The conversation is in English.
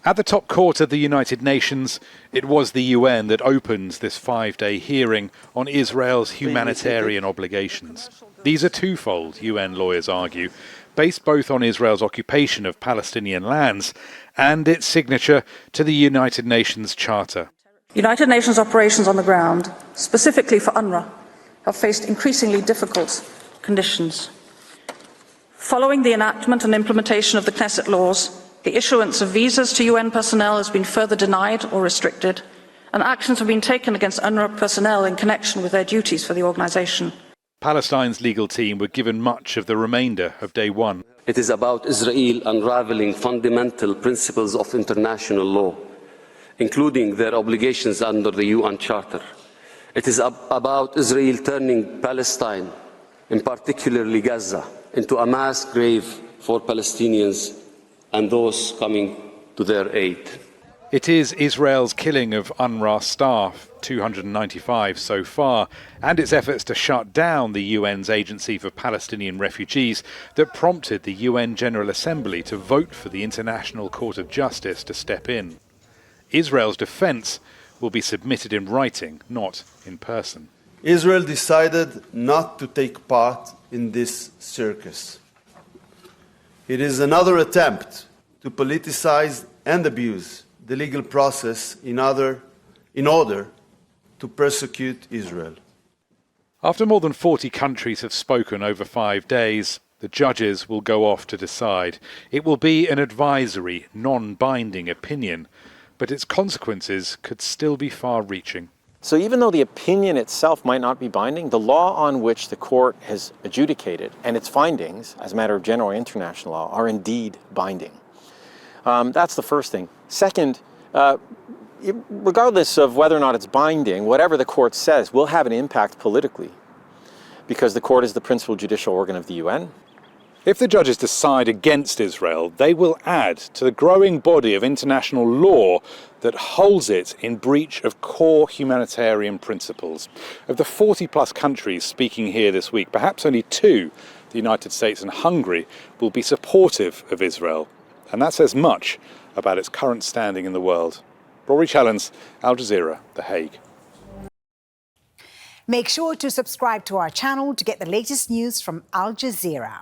At the top court of the United Nations, it was the UN that opened this 5-day hearing on Israel's humanitarian obligations. These are twofold, UN lawyers argue, based both on Israel's occupation of Palestinian lands and its signature to the United Nations Charter. United Nations operations on the ground, specifically for UNRWA, have faced increasingly difficult conditions. Following the enactment and implementation of the Knesset laws, the issuance of visas to UN personnel has been further denied or restricted, and actions have been taken against UNRWA personnel in connection with their duties for the organisation. Palestine's legal team were given much of the remainder of day one. It is about Israel unravelling fundamental principles of international law, including their obligations under the UN Charter. It is about Israel turning Palestine, in particularly Gaza, into a mass grave for Palestinians and those coming to their aid. It is Israel's killing of UNRWA staff, 295 so far, and its efforts to shut down the UN's Agency for Palestinian Refugees that prompted the UN General Assembly to vote for the International Court of Justice to step in. Israel's defence will be submitted in writing, not in person. Israel decided not to take part in this circus. It is another attempt to politicize and abuse the legal process in order to persecute Israel. After more than 40 countries have spoken over 5 days, the judges will go off to decide. It will be an advisory, non-binding opinion, but its consequences could still be far-reaching. So even though the opinion itself might not be binding, the law on which the court has adjudicated and its findings, as a matter of general international law, are indeed binding. That's the first thing. Second, regardless of whether or not it's binding, whatever the court says will have an impact politically, because the court is the principal judicial organ of the UN. If the judges decide against Israel, they will add to the growing body of international law that holds it in breach of core humanitarian principles. Of the 40-plus countries speaking here this week, perhaps only 2, the United States and Hungary, will be supportive of Israel. And that says much about its current standing in the world. Rory, Challands, Al Jazeera, The Hague. Make sure to subscribe to our channel to get the latest news from Al Jazeera.